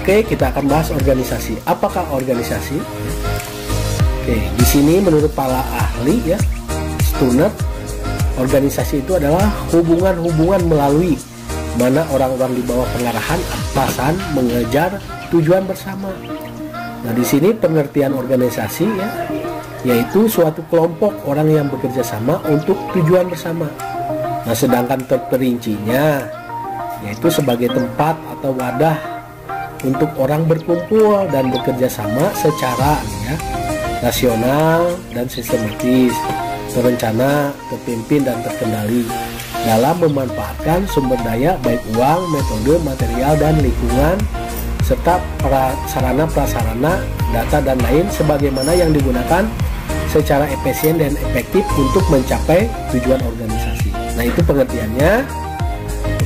Oke, kita akan bahas organisasi. Apakah organisasi? Oke, di sini menurut para ahli ya, Stunert, organisasi itu adalah hubungan-hubungan melalui mana orang-orang di bawah pengarahan atasan mengejar tujuan bersama. Nah, di sini pengertian organisasi ya, yaitu suatu kelompok orang yang bekerja sama untuk tujuan bersama. Nah, sedangkan terperincinya yaitu sebagai tempat atau wadah untuk orang berkumpul dan bekerja sama secara ya, rasional dan sistematis, terencana, terpimpin dan terkendali dalam memanfaatkan sumber daya baik uang, metode, material dan lingkungan serta sarana prasarana, data dan lain sebagaimana yang digunakan secara efisien dan efektif untuk mencapai tujuan organisasi. Nah, itu pengertiannya.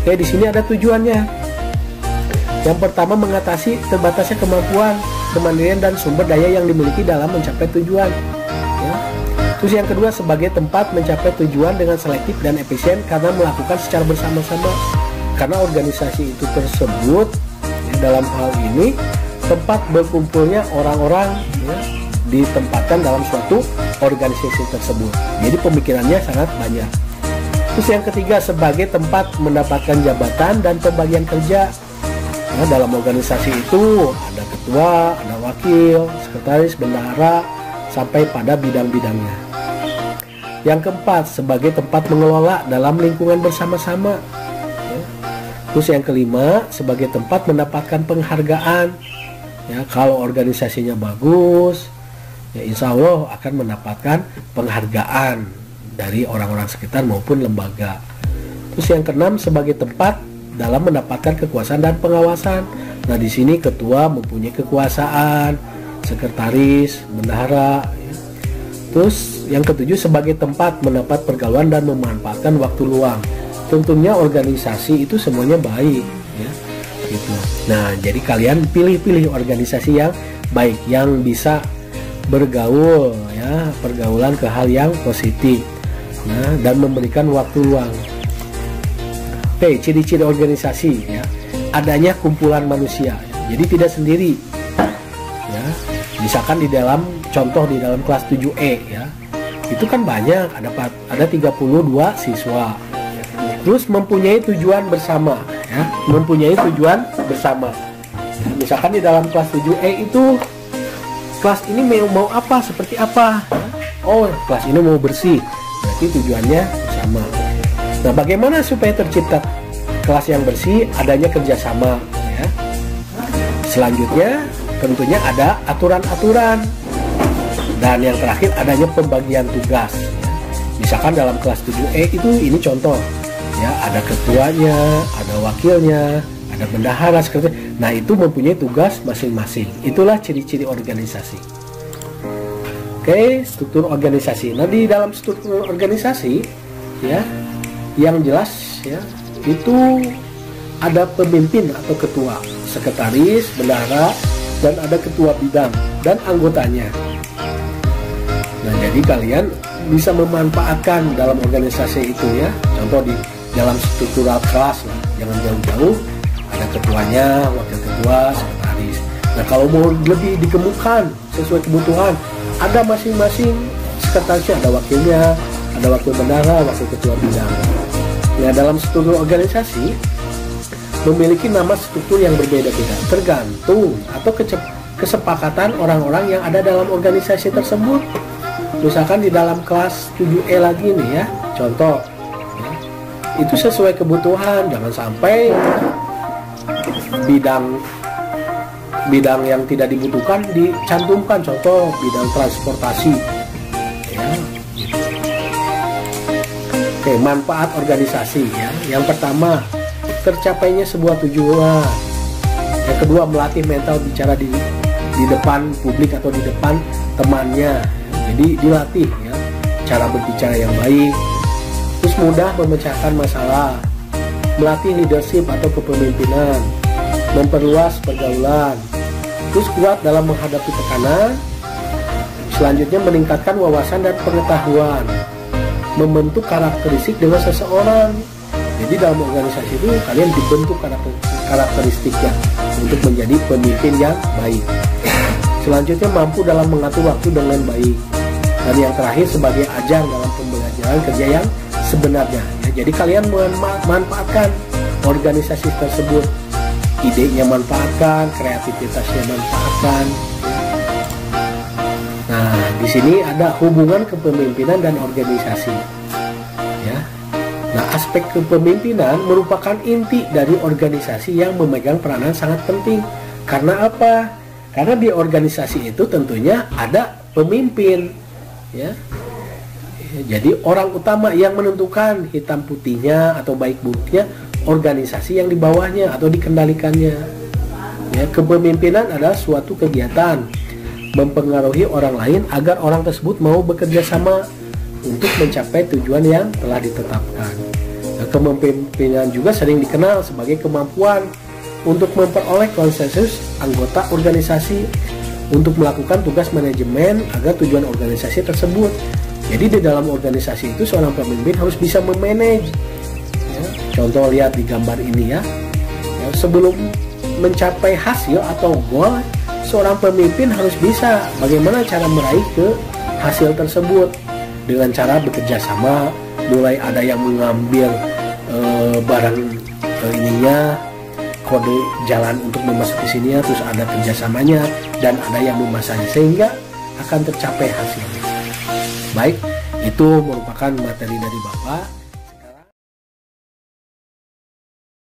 Oke, di sini ada tujuannya. Yang pertama, mengatasi terbatasnya kemampuan, kemandirian dan sumber daya yang dimiliki dalam mencapai tujuan. Ya. Terus yang kedua, sebagai tempat mencapai tujuan dengan selektif dan efisien karena melakukan secara bersama-sama. Karena organisasi itu tersebut ya, dalam hal ini tempat berkumpulnya orang-orang ya, ditempatkan dalam suatu organisasi tersebut. Jadi pemikirannya sangat banyak. Terus yang ketiga, sebagai tempat mendapatkan jabatan dan pembagian kerja. Nah, dalam organisasi itu ada ketua, ada wakil, sekretaris, bendahara, sampai pada bidang-bidangnya. Yang keempat, sebagai tempat mengelola dalam lingkungan bersama-sama. Ya. Terus yang kelima, sebagai tempat mendapatkan penghargaan. Ya, kalau organisasinya bagus, ya insya Allah akan mendapatkan penghargaan dari orang-orang sekitar maupun lembaga. Terus yang keenam, sebagai tempat dalam mendapatkan kekuasaan dan pengawasan. Nah, di sini ketua mempunyai kekuasaan, sekretaris, bendahara. Ya. Terus yang ketujuh, sebagai tempat mendapat pergaulan dan memanfaatkan waktu luang. Tentunya organisasi itu semuanya baik, ya. Gitu. Nah, jadi kalian pilih-pilih organisasi yang baik, yang bisa bergaul, ya, pergaulan ke hal yang positif, nah, dan memberikan waktu luang. Oke, ciri-ciri organisasi ya, adanya kumpulan manusia, jadi tidak sendiri ya. Misalkan di dalam contoh di dalam kelas 7E ya, itu kan banyak, ada 32 siswa. Terus mempunyai tujuan bersama ya, mempunyai tujuan bersama ya, misalkan di dalam kelas 7E itu kelas ini mau apa, seperti apa ya? Oh, kelas ini mau bersih, berarti tujuannya bersama. Nah, bagaimana supaya tercipta kelas yang bersih? Adanya kerjasama ya. Selanjutnya tentunya ada aturan-aturan, dan yang terakhir adanya pembagian tugas ya. Misalkan dalam kelas 7E itu ini contoh ya, ada ketuanya, ada wakilnya, ada bendahara, sekretaris. Nah, itu mempunyai tugas masing-masing. Itulah ciri-ciri organisasi. Oke, struktur organisasi. Nah, di dalam struktur organisasi ya, yang jelas ya, itu ada pemimpin atau ketua, sekretaris, bendahara, dan ada ketua bidang dan anggotanya. Nah, jadi kalian bisa memanfaatkan dalam organisasi itu ya. Contoh di dalam struktural kelas lah, jangan jauh-jauh, ada ketuanya, wakil ketua, sekretaris. Nah, kalau mau lebih dikemukakan sesuai kebutuhan, ada masing-masing sekretarisnya, ada wakilnya, ada wakil bendahara, wakil ketua bidang. Ya, dalam struktur organisasi memiliki nama struktur yang berbeda-beda, tergantung atau kesepakatan orang-orang yang ada dalam organisasi tersebut. Misalkan di dalam kelas 7E lagi nih ya, contoh ya, itu sesuai kebutuhan, jangan sampai bidang yang tidak dibutuhkan dicantumkan, contoh bidang transportasi ya. Oke, manfaat organisasi ya. Yang pertama, tercapainya sebuah tujuan. Yang kedua, melatih mental bicara di depan publik atau di depan temannya. Jadi dilatih ya, cara berbicara yang baik. Terus mudah memecahkan masalah, melatih leadership atau kepemimpinan, memperluas pergaulan. Terus kuat dalam menghadapi tekanan. Selanjutnya, meningkatkan wawasan dan pengetahuan, membentuk karakteristik dengan seseorang, Jadi dalam organisasi itu kalian dibentuk karakteristiknya untuk menjadi pemimpin yang baik. Selanjutnya mampu dalam mengatur waktu dengan baik. Dan yang terakhir sebagai ajar dalam pembelajaran kerja yang sebenarnya. Ya, jadi kalian memanfaatkan organisasi tersebut, idenya manfaatkan, kreativitasnya manfaatkan. Nah, di sini ada hubungan kepemimpinan dan organisasi. Ya. Nah, aspek kepemimpinan merupakan inti dari organisasi yang memegang peranan sangat penting. Karena apa? Karena di organisasi itu tentunya ada pemimpin, ya. Jadi orang utama yang menentukan hitam putihnya atau baik buruknya organisasi yang di bawahnya atau dikendalikannya. Ya, kepemimpinan adalah suatu kegiatan mempengaruhi orang lain agar orang tersebut mau bekerja sama untuk mencapai tujuan yang telah ditetapkan. Nah, kepemimpinan juga sering dikenal sebagai kemampuan untuk memperoleh konsensus anggota organisasi untuk melakukan tugas manajemen agar tujuan organisasi tersebut. Jadi di dalam organisasi itu seorang pemimpin harus bisa memanage. Ya, contoh lihat di gambar ini ya. Ya, sebelum mencapai hasil atau goal, seorang pemimpin harus bisa bagaimana cara meraih ke hasil tersebut dengan cara bekerja sama. Mulai ada yang mengambil barang ininya, kode jalan untuk memasuki sini, terus ada kerjasamanya dan ada yang memasangnya sehingga akan tercapai hasilnya. Baik, itu merupakan materi dari Bapak.